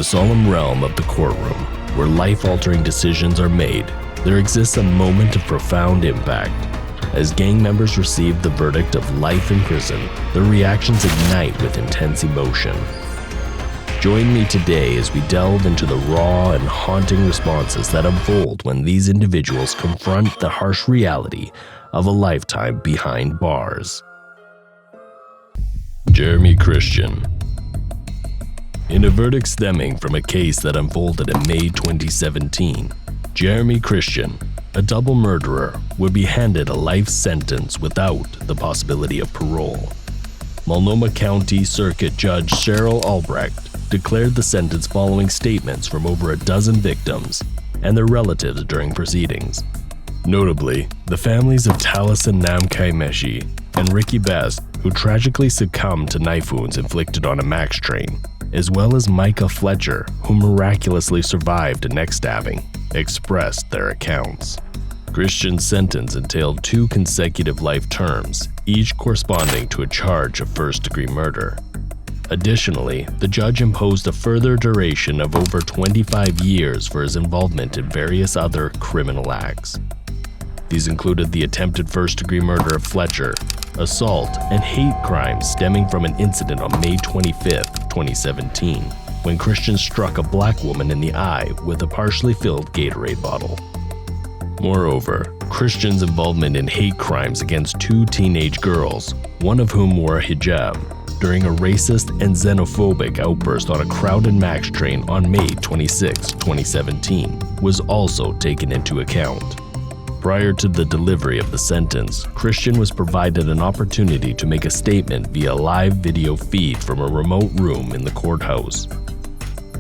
solemn realm of the courtroom, where life-altering decisions are made, there exists a moment of profound impact. As gang members receive the verdict of life in prison, their reactions ignite with intense emotion. Join me today as we delve into the raw and haunting responses that unfold when these individuals confront the harsh reality of a lifetime behind bars. Jeremy Christian. In a verdict stemming from a case that unfolded in May 2017, Jeremy Christian, a double murderer, would be handed a life sentence without the possibility of parole. Multnomah County Circuit Judge Cheryl Albrecht declared the sentence following statements from over a dozen victims and their relatives during proceedings. Notably, the families of Taliesin Namkai-Meshi and Ricky Best, who tragically succumbed to knife wounds inflicted on a MAX train, as well as Micah Fletcher, who miraculously survived a neck stabbing, expressed their accounts. Christian's sentence entailed 2 consecutive life terms, each corresponding to a charge of first-degree murder. Additionally, the judge imposed a further duration of over 25 years for his involvement in various other criminal acts. These included the attempted first-degree murder of Fletcher, assault, and hate crimes stemming from an incident on May 25, 2017, when Christian struck a black woman in the eye with a partially filled Gatorade bottle. Moreover, Christian's involvement in hate crimes against 2 teenage girls, one of whom wore a hijab, during a racist and xenophobic outburst on a crowded MAX train on May 26, 2017, was also taken into account. Prior to the delivery of the sentence, Christian was provided an opportunity to make a statement via live video feed from a remote room in the courthouse.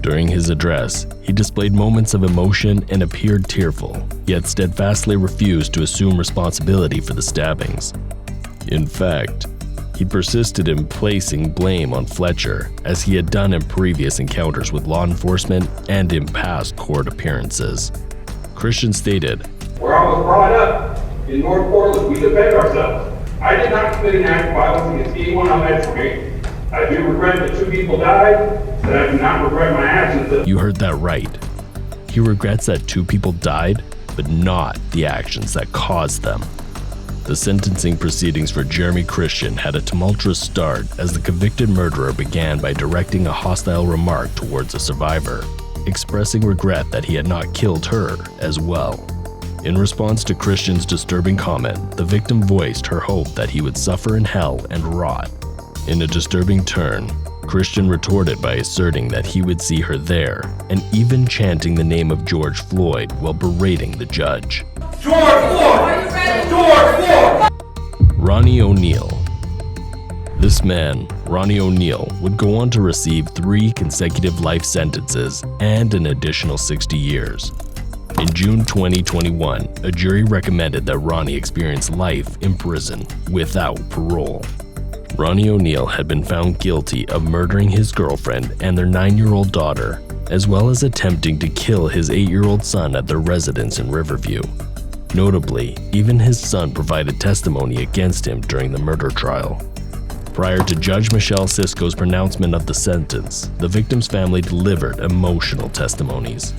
During his address, he displayed moments of emotion and appeared tearful, yet steadfastly refused to assume responsibility for the stabbings. In fact, he persisted in placing blame on Fletcher, as he had done in previous encounters with law enforcement and in past court appearances. Christian stated, "Where I was brought up in North Portland, we defend ourselves. I did not commit an act of violence against anyone on that train. I do regret that 2 people died, but I do not regret my actions." You heard that right. He regrets that 2 people died, but not the actions that caused them. The sentencing proceedings for Jeremy Christian had a tumultuous start as the convicted murderer began by directing a hostile remark towards a survivor, expressing regret that he had not killed her as well. In response to Christian's disturbing comment, the victim voiced her hope that he would suffer in hell and rot. In a disturbing turn, Christian retorted by asserting that he would see her there, and even chanting the name of George Floyd while berating the judge. George Floyd! George Floyd! Ronnie O'Neal. This man, Ronnie O'Neal, would go on to receive 3 consecutive life sentences and an additional 60 years. In June 2021, a jury recommended that Ronnie experience life in prison without parole. Ronnie O'Neal had been found guilty of murdering his girlfriend and their 9-year-old daughter, as well as attempting to kill his 8-year-old son at their residence in Riverview. Notably, even his son provided testimony against him during the murder trial. Prior to Judge Michelle Sisko's pronouncement of the sentence, the victim's family delivered emotional testimonies.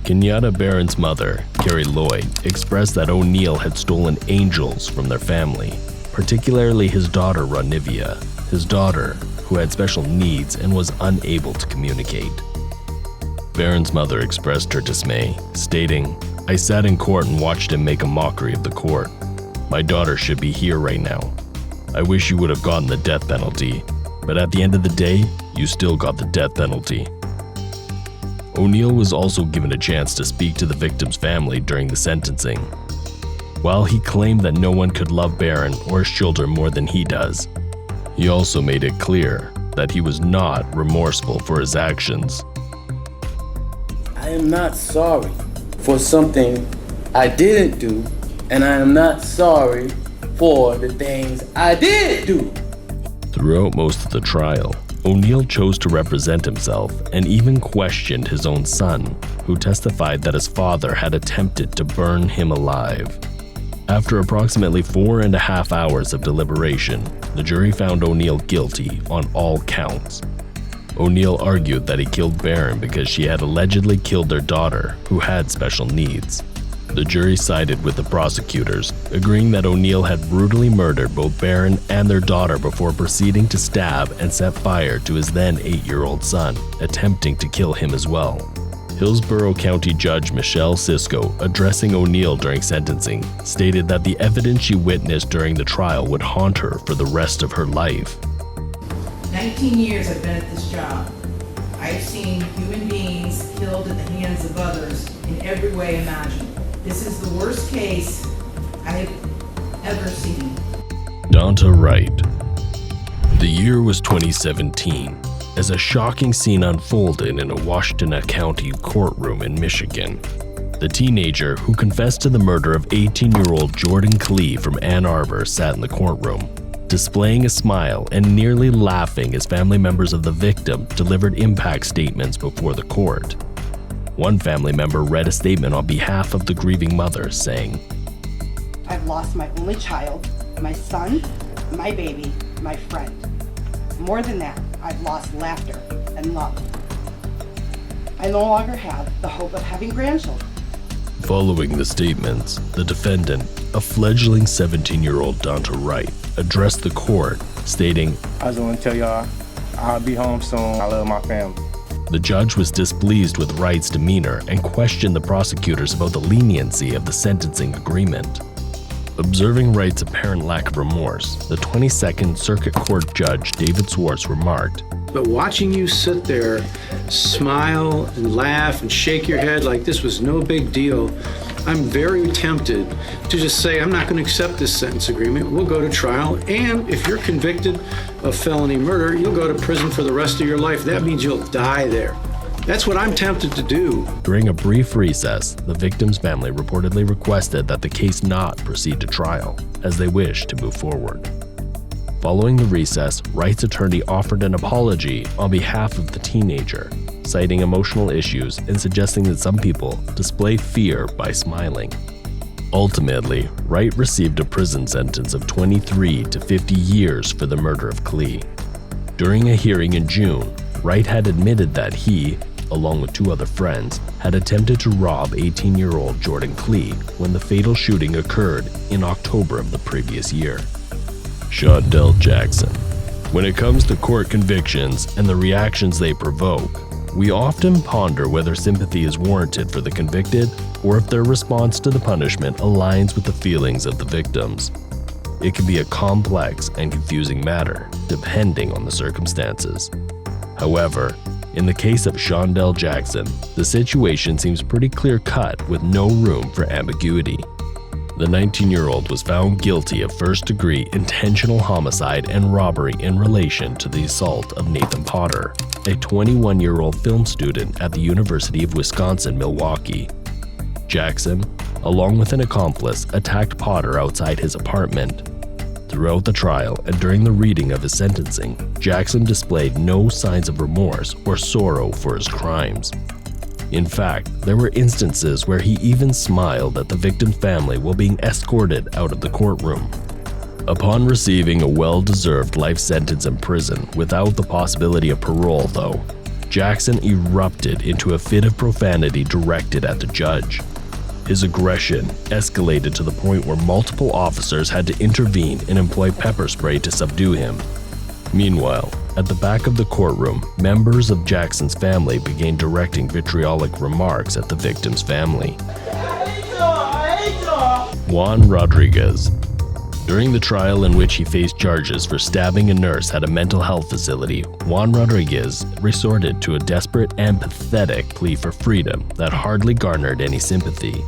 Kenyatta Barron's mother, Carrie Lloyd, expressed that O'Neal had stolen angels from their family, particularly his daughter Ronivia, his daughter who had special needs and was unable to communicate. Barron's mother expressed her dismay, stating, "I sat in court and watched him make a mockery of the court. My daughter should be here right now. I wish you would have gotten the death penalty, but at the end of the day, you still got the death penalty." O'Neal was also given a chance to speak to the victim's family during the sentencing. While he claimed that no one could love Barron or his children more than he does, he also made it clear that he was not remorseful for his actions. "I am not sorry for something I didn't do, and I am not sorry for the things I did do." Throughout most of the trial, O'Neal chose to represent himself and even questioned his own son, who testified that his father had attempted to burn him alive. After approximately 4.5 hours of deliberation, the jury found O'Neal guilty on all counts. O'Neal argued that he killed Barron because she had allegedly killed their daughter, who had special needs. The jury sided with the prosecutors, agreeing that O'Neal had brutally murdered both Barron and their daughter before proceeding to stab and set fire to his then 8-year-old son, attempting to kill him as well. Hillsborough County Judge Michelle Sisko, addressing O'Neal during sentencing, stated that the evidence she witnessed during the trial would haunt her for the rest of her life. 19 years I've been at this job. I've seen human beings killed at the hands of others in every way imaginable. This is the worst case I have ever seen. Danta Wright. The year was 2017, as a shocking scene unfolded in a Washtenaw County courtroom in Michigan. The teenager who confessed to the murder of 18-year-old Jordan Klee from Ann Arbor sat in the courtroom, displaying a smile and nearly laughing as family members of the victim delivered impact statements before the court. One family member read a statement on behalf of the grieving mother, saying, "I've lost my only child, my son, my baby, my friend. More than that, I've lost laughter and love. I no longer have the hope of having grandchildren." Following the statements, the defendant, a fledgling 17-year-old Danta Wright, addressed the court, stating, "I just want to tell y'all, I'll be home soon. I love my family." The judge was displeased with Wright's demeanor and questioned the prosecutors about the leniency of the sentencing agreement. Observing Wright's apparent lack of remorse, the 22nd Circuit Court Judge David Swartz remarked, "But watching you sit there, smile and laugh and shake your head like this was no big deal, I'm very tempted to just say, I'm not going to accept this sentence agreement. We'll go to trial, and if you're convicted of felony murder, you'll go to prison for the rest of your life. That means you'll die there. That's what I'm tempted to do." During a brief recess, the victim's family reportedly requested that the case not proceed to trial, as they wished to move forward. Following the recess, Wright's attorney offered an apology on behalf of the teenager, citing emotional issues and suggesting that some people display fear by smiling. Ultimately, Wright received a prison sentence of 23 to 50 years for the murder of Klee. During a hearing in June, Wright had admitted that he, along with 2 other friends, had attempted to rob 18-year-old Jordan Klee when the fatal shooting occurred in October of the previous year. Seandell Jackson. When it comes to court convictions and the reactions they provoke, we often ponder whether sympathy is warranted for the convicted or if their response to the punishment aligns with the feelings of the victims. It can be a complex and confusing matter, depending on the circumstances. However, in the case of Seandell Jackson, the situation seems pretty clear-cut with no room for ambiguity. The 19-year-old was found guilty of first-degree intentional homicide and robbery in relation to the assault of Nathan Potter, a 21-year-old film student at the University of Wisconsin-Milwaukee. Jackson, along with an accomplice, attacked Potter outside his apartment. Throughout the trial and during the reading of his sentencing, Jackson displayed no signs of remorse or sorrow for his crimes. In fact, there were instances where he even smiled at the victim's family while being escorted out of the courtroom. Upon receiving a well-deserved life sentence in prison without the possibility of parole, though, Jackson erupted into a fit of profanity directed at the judge. His aggression escalated to the point where multiple officers had to intervene and employ pepper spray to subdue him. Meanwhile, at the back of the courtroom, members of Jackson's family began directing vitriolic remarks at the victim's family. Juan Rodriguez. During the trial in which he faced charges for stabbing a nurse at a mental health facility, Juan Rodriguez resorted to a desperate and pathetic plea for freedom that hardly garnered any sympathy.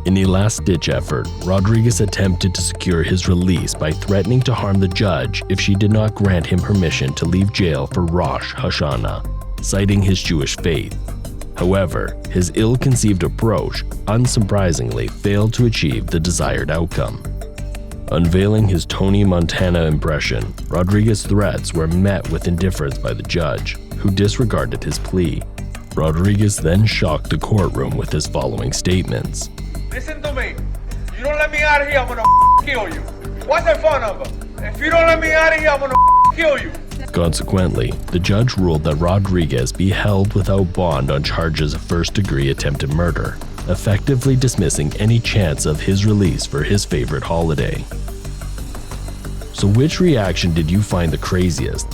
In a last-ditch effort, Rodriguez attempted to secure his release by threatening to harm the judge if she did not grant him permission to leave jail for Rosh Hashanah, citing his Jewish faith. However, his ill-conceived approach, unsurprisingly, failed to achieve the desired outcome. Unveiling his Tony Montana impression, Rodriguez's threats were met with indifference by the judge, who disregarded his plea. Rodriguez then shocked the courtroom with his following statements. "Listen to me. You don't let me out of here, I'm gonna kill you. What's the phone number? If you don't let me out of here, I'm gonna kill you." Consequently, the judge ruled that Rodriguez be held without bond on charges of first-degree attempted murder, effectively dismissing any chance of his release for his favorite holiday. So which reaction did you find the craziest?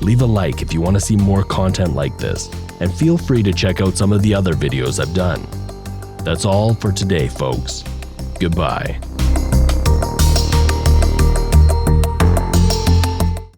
Leave a like if you want to see more content like this, and feel free to check out some of the other videos I've done. That's all for today, folks. Goodbye.